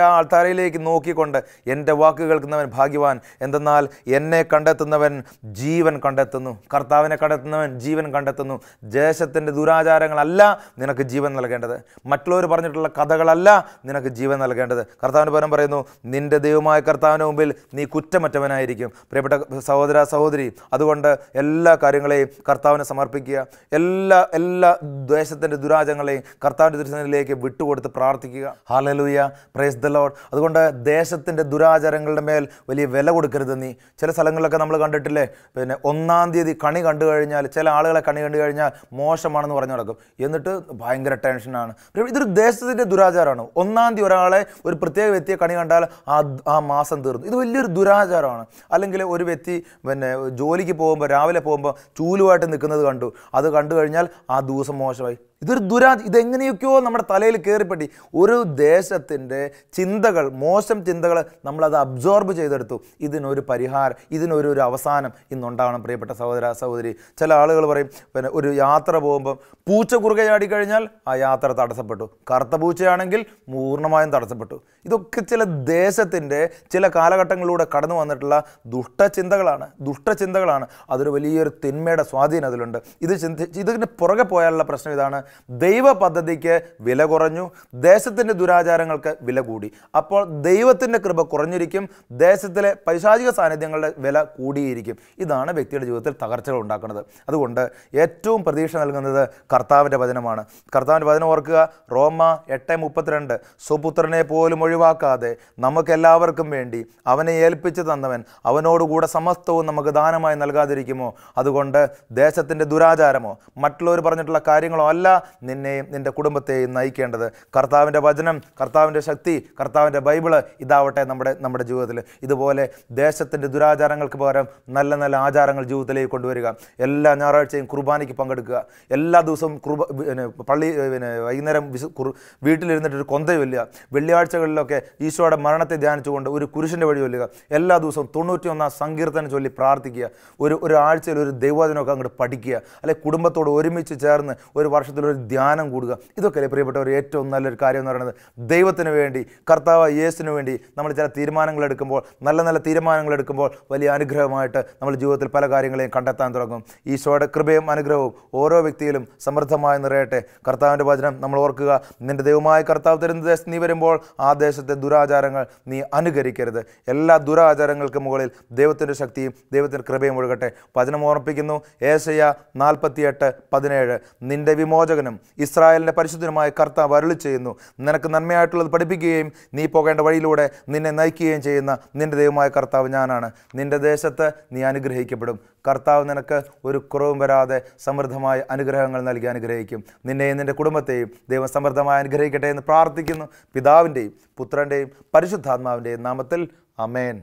ആൾത്താരയിലേക്ക് നോക്കിക്കൊണ്ട് എൻ്റെ വാക്ക് കേൾക്കുന്നവൻ ഭാഗ്യവാൻ. എന്തെന്നാൽ എന്നെ കണ്ടെത്തുന്നവൻ ജീവൻ കണ്ടെത്തുന്നു. കർത്താവിനെ കണ്ടെത്തുന്നവൻ ജീവൻ കണ്ടെത്തുന്നു. ദേശത്തിൻ്റെ ദുരാചാരങ്ങളല്ല നിനക്ക് ജീവൻ നൽകേണ്ടത്. മറ്റുള്ളവർ പറഞ്ഞിട്ടുള്ള കഥകളല്ല നിനക്ക് ജീവൻ നൽകേണ്ടത്. കർത്താവിൻ്റെ പരം പറയുന്നു, നിൻ്റെ ദൈവമായ കർത്താവിൻ്റെ മുമ്പിൽ നീ കുറ്റമറ്റവനായിരിക്കും. പ്രിയപ്പെട്ട സഹോദര സഹോദരി, അതുകൊണ്ട് എല്ലാ കാര്യങ്ങളെയും കർത്താവിനെ സമർപ്പിക്കുക. എല്ലാ ദേശത്തിൻ്റെ ദുരാചാരങ്ങളെയും കർത്താവിൻ്റെ തിരുസന്നിധിയിലേക്ക് വിട്ടുകൊടുത്ത് പ്രാർത്ഥിക്കുക. Hallelujah, price the Lord. അതുകൊണ്ട് ദേശത്തിൻ്റെ ദുരാചാരങ്ങളുടെ മേൽ വലിയ വില കൊടുക്കരുത് നീ. ചില സ്ഥലങ്ങളിലൊക്കെ നമ്മൾ കണ്ടിട്ടില്ലേ, പിന്നെ 1-ാം തീയതി കണി കണ്ടു കഴിഞ്ഞാൽ, ചില ആളുകളെ കണി കണ്ടു കഴിഞ്ഞാൽ മോശമാണെന്ന് പറഞ്ഞു നടക്കും. എന്നിട്ട് ഭയങ്കര ടെൻഷനാണ്. ഇതൊരു ദേശത്തിൻ്റെ ദുരാചാരമാണ്. 1-ാം തീയതി ഒരാളെ, ഒരു പ്രത്യേക വ്യക്തിയെ കണി കണ്ടാൽ ആ മാസം തീർന്നു. ഇത് വലിയൊരു ദുരാചാരമാണ്. അല്ലെങ്കിൽ ഒരു വ്യക്തി ജോലിക്ക് പോകുമ്പോൾ, രാവിലെ പോകുമ്പോൾ ചൂലുമായിട്ട് നിൽക്കുന്നത് അത് കണ്ടു കഴിഞ്ഞാൽ ആ ദിവസം മോശമായി. ഇതെങ്ങനെയൊക്കെയോ നമ്മുടെ തലയിൽ കയറിപ്പറ്റി. ഒരു ദേശത്തിൻ്റെ ചിന്തകൾ, മോശം ചിന്തകൾ നമ്മളത് അബ്സോർബ് ചെയ്തെടുത്തു. ഇതിനൊരു പരിഹാരം, ഇതിനൊരു അവസാനം ഇന്നുണ്ടാവണം. പ്രിയപ്പെട്ട സഹോദര സഹോദരി, ചില ആളുകൾ പറയും, ഒരു യാത്ര പോകുമ്പം പൂച്ച കുറുകെ ചാടിക്കഴിഞ്ഞാൽ ആ യാത്ര തടസ്സപ്പെട്ടു. കറുത്ത പൂച്ചയാണെങ്കിൽ പൂർണ്ണമായും തടസ്സപ്പെട്ടു. ഇതൊക്കെ ചില ദേശത്തിൻ്റെ ചില കാലഘട്ടങ്ങളിലൂടെ കടന്നു വന്നിട്ടുള്ള ദുഷ്ടചിന്തകളാണ്. അതൊരു വലിയൊരു തിന്മയുടെ സ്വാധീനം അതിലുണ്ട്. ഇതിന് പുറകെ പോയാലുള്ള പ്രശ്നം ഇതാണ്: ദൈവ പദ്ധതിക്ക് വില കുറഞ്ഞു, ദേശത്തിൻ്റെ ദുരാചാരങ്ങൾക്ക് വില കൂടി. അപ്പോൾ ദൈവത്തിൻ്റെ കൃപ കുറഞ്ഞിരിക്കും, ദേശത്തിലെ പൈശാചിക സാന്നിധ്യങ്ങളുടെ വില കൂടിയിരിക്കും. ഇതാണ് വ്യക്തിയുടെ ജീവിതത്തിൽ തകർച്ചകൾ ഉണ്ടാക്കുന്നത്. അതുകൊണ്ട് ഏറ്റവും പ്രതീക്ഷ നൽകുന്നത് കർത്താവിൻ്റെ വചനമാണ്. കർത്താവിൻ്റെ വചനം ഓർക്കുക, റോമ 8:32 സ്വപുത്രനെ പോലും ഒഴിവാക്കാതെ നമുക്കെല്ലാവർക്കും വേണ്ടി അവനെ ഏൽപ്പിച്ചു തന്നവൻ അവനോടുകൂടെ സമസ്തവും നമുക്ക് ദാനമായി നൽകാതിരിക്കുമോ? അതുകൊണ്ട് ദേശത്തിൻ്റെ ദുരാചാരമോ മറ്റുള്ളവർ പറഞ്ഞിട്ടുള്ള കാര്യങ്ങളോ അല്ല നിന്നെയും നിൻ്റെ കുടുംബത്തെയും നയിക്കേണ്ടത്. കർത്താവിൻ്റെ വചനം, കർത്താവിൻ്റെ ശക്തി, കർത്താവിൻ്റെ ബൈബിള് ഇതാവട്ടെ നമ്മുടെ ജീവിതത്തിൽ. ഇതുപോലെ ദേശത്തിൻ്റെ ദുരാചാരങ്ങൾക്ക് പകരം നല്ല നല്ല ആചാരങ്ങൾ ജീവിതത്തിലേക്ക് കൊണ്ടുവരിക. എല്ലാ ഞായറാഴ്ചയും കുർബാനയ്ക്ക് പങ്കെടുക്കുക. എല്ലാ ദിവസവും വൈകുന്നേരം വീട്ടിലിരുന്നിട്ട് ഒരു കൊന്ത ചൊല്ലുക. വെള്ളിയാഴ്ചകളിലൊക്കെ ഈശോയുടെ മരണത്തെ ധ്യാനിച്ചുകൊണ്ട് ഒരു കുരിശിൻ്റെ വഴി ചൊല്ലുക. എല്ലാ ദിവസവും 91 സങ്കീർത്തനം ചൊല്ലി പ്രാർത്ഥിക്കുക. ഒരു ആഴ്ചയിൽ ഒരു ദൈവവചനമൊക്കെ അങ്ങോട്ട് പഠിക്കുക. അല്ലെങ്കിൽ കുടുംബത്തോട് ഒരുമിച്ച് ചേർന്ന് ഒരു വർഷത്തിലൊരു ധ്യാനം കൂടുക. ഇതൊക്കെ പ്രിയപ്പെട്ടവർ ഏറ്റവും നല്ലൊരു കാര്യം എന്ന് പറയുന്നത്. ദൈവത്തിന് വേണ്ടി, കർത്താവ് യേശുവിന് വേണ്ടി നമ്മൾ ചില തീരുമാനങ്ങൾ എടുക്കുമ്പോൾ, നല്ല തീരുമാനങ്ങൾ എടുക്കുമ്പോൾ വലിയ അനുഗ്രഹമായിട്ട് നമ്മൾ ജീവിതത്തിൽ പല കാര്യങ്ങളെയും കണ്ടെത്താൻ തുടങ്ങും. ഈശോയുടെ കൃപയും അനുഗ്രഹവും ഓരോ വ്യക്തിയിലും സമൃദ്ധമായി നിറയട്ടെ. കർത്താവിൻ്റെ വചനം നമ്മൾ ഓർക്കുക, നിൻ്റെ ദൈവമായ കർത്താവ് തരുന്ന ദേശത്ത് നീ വരുമ്പോൾ ആ ദേശത്തെ ദുരാചാരങ്ങൾ നീ അനുകരിക്കരുത്. എല്ലാ ദുരാചാരങ്ങൾക്ക് മുകളിൽ ദൈവത്തിൻ്റെ ശക്തിയും ദൈവത്തിൻ്റെ കൃപയും ഒഴുകട്ടെ. വചനം ഓർമ്മിപ്പിക്കുന്നു, ഏശയ്യ 48:17 നിന്റെ വിമോചകനും ഇസ്രായേലിൻ്റെ പരിശുദ്ധനുമായ കർത്താവ് അരുളി ചെയ്യുന്നു, നിനക്ക് നന്മയായിട്ടുള്ളത് പഠിപ്പിക്കുകയും നീ പോകേണ്ട വഴിയിലൂടെ നിന്നെ നയിക്കുകയും ചെയ്യുന്ന നിന്റെ ദൈവമായ കർത്താവ് ഞാനാണ്. നിന്റെ ദേശത്ത് നീ അനുഗ്രഹിക്കപ്പെടും. കർത്താവ് നിനക്ക് ഒരു കുറവും വരാതെ സമൃദ്ധമായ അനുഗ്രഹങ്ങൾ നൽകി അനുഗ്രഹിക്കും. നിന്നെയും നിൻ്റെ കുടുംബത്തെയും ദൈവം സമൃദ്ധമായി അനുഗ്രഹിക്കട്ടെ എന്ന് പ്രാർത്ഥിക്കുന്നു. പിതാവിൻ്റെയും പുത്രൻ്റെയും പരിശുദ്ധാത്മാവിൻ്റെയും നാമത്തിൽ ആമേൻ.